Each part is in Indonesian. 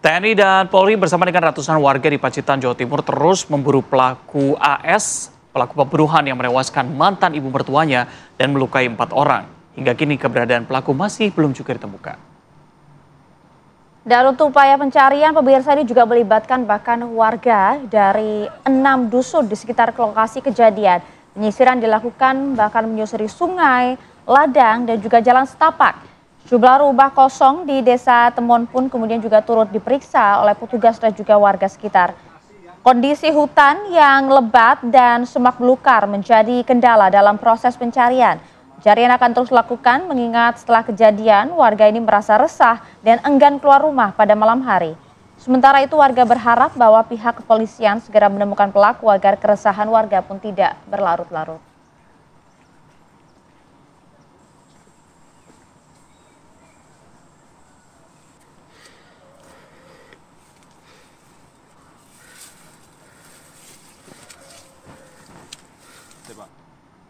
TNI dan Polri bersama dengan ratusan warga di Pacitan, Jawa Timur terus memburu pelaku AS, pelaku pembunuhan yang menewaskan mantan ibu mertuanya dan melukai 4 orang. Hingga kini keberadaan pelaku masih belum juga ditemukan. Dan untuk upaya pencarian, pemirsa ini juga melibatkan bahkan warga dari 6 dusun di sekitar lokasi kejadian. Penyisiran dilakukan bahkan menyusuri sungai, ladang, dan juga jalan setapak. Jumlah rumah kosong di desa Temon pun kemudian juga turut diperiksa oleh petugas dan juga warga sekitar. Kondisi hutan yang lebat dan semak belukar menjadi kendala dalam proses pencarian. Pencarian akan terus dilakukan mengingat setelah kejadian warga ini merasa resah dan enggan keluar rumah pada malam hari. Sementara itu warga berharap bahwa pihak kepolisian segera menemukan pelaku agar keresahan warga pun tidak berlarut-larut.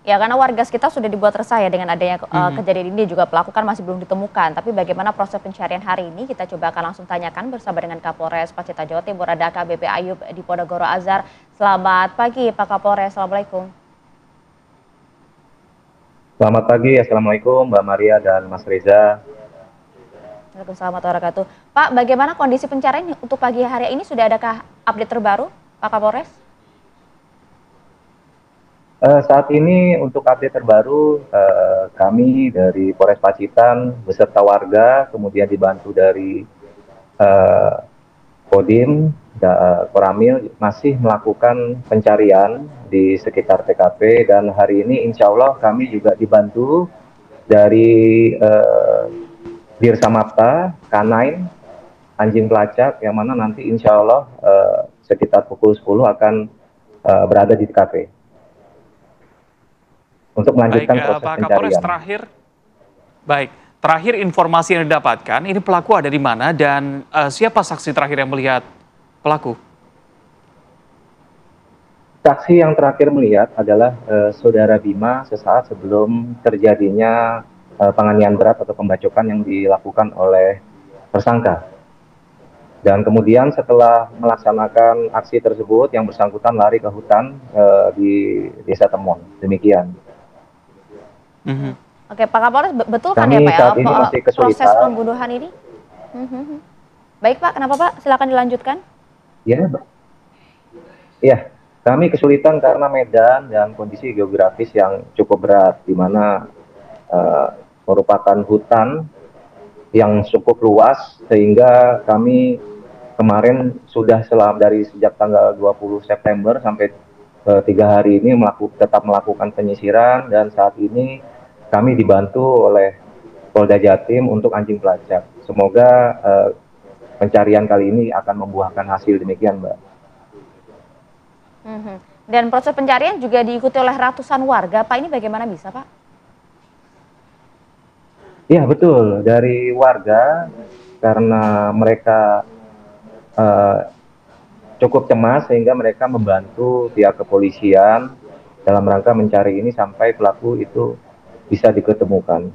Ya, karena warga sekitar sudah dibuat resah ya dengan adanya kejadian ini, juga pelaku kan masih belum ditemukan. Tapi bagaimana proses pencarian hari ini, kita coba akan langsung tanyakan bersama dengan Kapolres Pacitan, Jawa Timur, ada AKBP Ayub di Ponorogo Azhar. Selamat pagi Pak Kapolres, Assalamualaikum. Selamat pagi, Assalamualaikum Mbak Maria dan Mas Reza. Waalaikumsalam warahmatullahi wabarakatuh. Pak, bagaimana kondisi pencarian untuk pagi hari ini, sudah adakah update terbaru Pak Kapolres? Saat ini untuk update terbaru, kami dari Polres Pacitan beserta warga, kemudian dibantu dari Kodim, Koramil masih melakukan pencarian di sekitar TKP, dan hari ini insya Allah kami juga dibantu dari Dirsamapta, K9, anjing pelacak, yang mana nanti insya Allah sekitar pukul 10 akan berada di TKP. Untuk melanjutkan proses Pak Kapolres, pencarian. terakhir informasi yang didapatkan, ini pelaku ada di mana dan siapa saksi terakhir yang melihat pelaku? Saksi yang terakhir melihat adalah Saudara Bima sesaat sebelum terjadinya penganiayaan berat atau pembacokan yang dilakukan oleh tersangka. Dan kemudian setelah melaksanakan aksi tersebut, yang bersangkutan lari ke hutan di Desa Temon. Demikian. Oke, Pak Kapolres, betul kan Kami ya Pak saat ini masih proses kesulitan. pembunuhan ini? Baik Pak, kenapa Pak? Silakan dilanjutkan. Ya, kami kesulitan karena medan dan kondisi geografis yang cukup berat, di mana merupakan hutan yang cukup luas, sehingga kami kemarin sudah dari sejak tanggal 20 September sampai 3 hari ini tetap melakukan penyisiran, dan saat ini kami dibantu oleh Polda Jatim untuk anjing pelacak. Semoga pencarian kali ini akan membuahkan hasil, demikian Mbak. Dan proses pencarian juga diikuti oleh ratusan warga, Pak, ini bagaimana bisa Pak? Ya betul, dari warga karena mereka cukup cemas sehingga mereka membantu pihak kepolisian dalam rangka mencari ini sampai pelaku itu bisa diketemukan.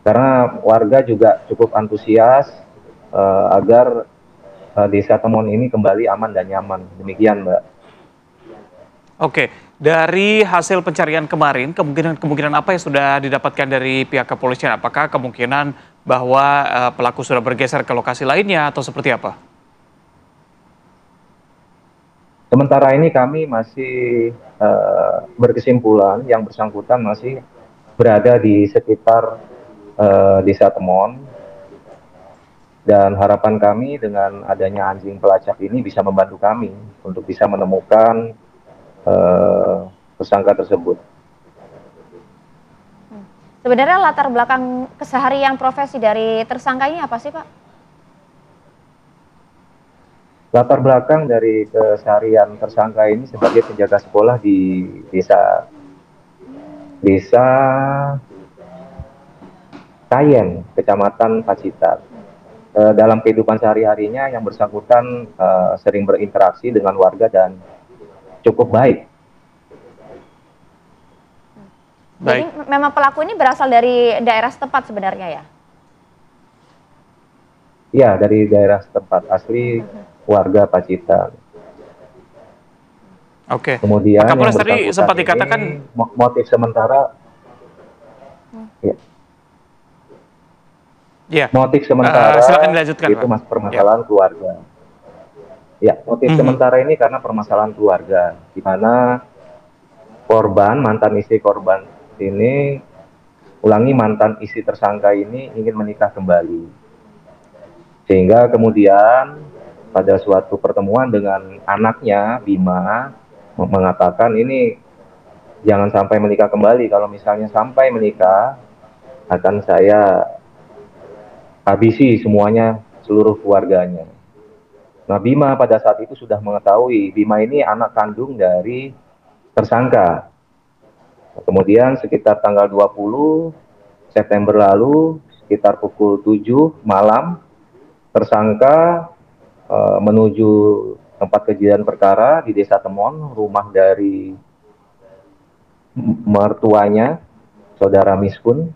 Karena warga juga cukup antusias agar Desa Temon ini kembali aman dan nyaman. Demikian Mbak. Oke, dari hasil pencarian kemarin, kemungkinan apa yang sudah didapatkan dari pihak kepolisian? Apakah kemungkinan bahwa pelaku sudah bergeser ke lokasi lainnya atau seperti apa? Sementara ini kami masih berkesimpulan yang bersangkutan masih berada di sekitar Desa Temon, dan harapan kami dengan adanya anjing pelacak ini bisa membantu kami untuk bisa menemukan tersangka tersebut. Sebenarnya latar belakang keseharian profesi dari tersangka ini apa sih Pak? Latar belakang dari keseharian tersangka ini sebagai penjaga sekolah di desa Kayen, Kecamatan Pacitan. Dalam kehidupan sehari-harinya yang bersangkutan sering berinteraksi dengan warga dan cukup baik. Jadi memang pelaku ini berasal dari daerah setempat sebenarnya ya? Ya, dari daerah setempat asli warga Pacitan. Oke, Pak Kemudian yang Kapolres tadi bersangkutan sempat dikatakan, ini motif sementara, ya, ya, motif silakan sementara dilanjutkan itu Pak. mas Ya. permasalahan keluarga. Ya, motif Mhm. sementara ini karena permasalahan keluarga, di mana korban, mantan istri korban ini, mantan istri tersangka ini ingin menikah kembali. Sehingga kemudian pada suatu pertemuan dengan anaknya, Bima, mengatakan ini jangan sampai menikah kembali. Kalau misalnya sampai menikah, akan saya habisi semuanya, seluruh keluarganya. Nah, Bima pada saat itu sudah mengetahui, Bima ini anak kandung dari tersangka. Kemudian sekitar tanggal 20 September lalu, sekitar pukul 7 malam, tersangka menuju tempat kejadian perkara di Desa Temon, rumah dari mertuanya, saudara Miskun.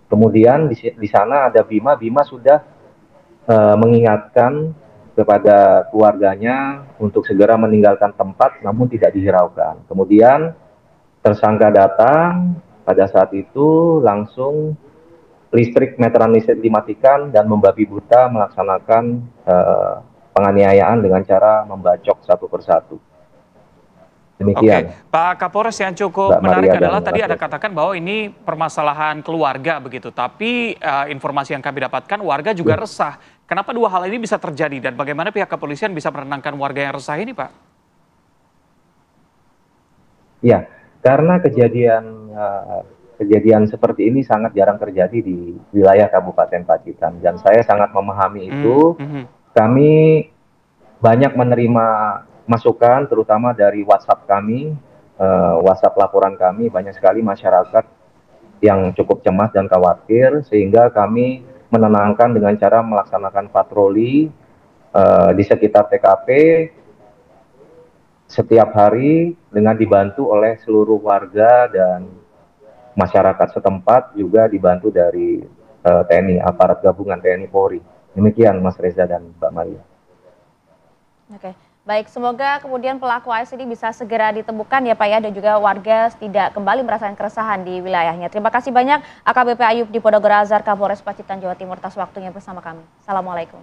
Kemudian di sana ada Bima. Bima sudah mengingatkan kepada keluarganya untuk segera meninggalkan tempat, namun tidak dihiraukan. Kemudian tersangka datang, pada saat itu langsung meteran listrik dimatikan dan membabi buta melaksanakan penganiayaan dengan cara membacok satu persatu. Oke, Demikian, Pak Kapolres, yang cukup Mbak menarik Maria dan adalah tadi Mas ada Reza. katakan bahwa ini permasalahan keluarga begitu, tapi informasi yang kami dapatkan warga juga Ya, resah. Kenapa dua hal ini bisa terjadi dan bagaimana pihak kepolisian bisa menenangkan warga yang resah ini, Pak? ya, karena kejadian seperti ini sangat jarang terjadi di wilayah Kabupaten Pacitan, dan saya sangat memahami itu. Mhm. Kami banyak menerima masukan, terutama dari WhatsApp kami, WhatsApp laporan kami, banyak sekali masyarakat yang cukup cemas dan khawatir, sehingga kami menenangkan dengan cara melaksanakan patroli di sekitar TKP setiap hari dengan dibantu oleh seluruh warga dan masyarakat setempat, juga dibantu dari TNI, aparat gabungan TNI Polri. Demikian Mas Reza dan Mbak Maria. Oke, baik, semoga kemudian pelaku AS ini bisa segera ditemukan ya Pak ya, dan juga warga tidak kembali merasakan keresahan di wilayahnya. Terima kasih banyak AKBP Ayub di Podogora Azhar, Kapolres Pacitan, Jawa Timur, atas waktunya bersama kami. Assalamualaikum.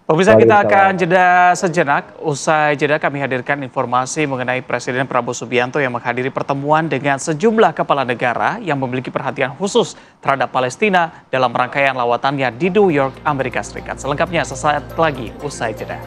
Pemirsa, kita akan Waalaikumsalam. jeda sejenak. Usai jeda kami hadirkan informasi mengenai Presiden Prabowo Subianto yang menghadiri pertemuan dengan sejumlah kepala negara yang memiliki perhatian khusus terhadap Palestina dalam rangkaian lawatannya di New York, Amerika Serikat. Selengkapnya sesaat lagi usai jeda.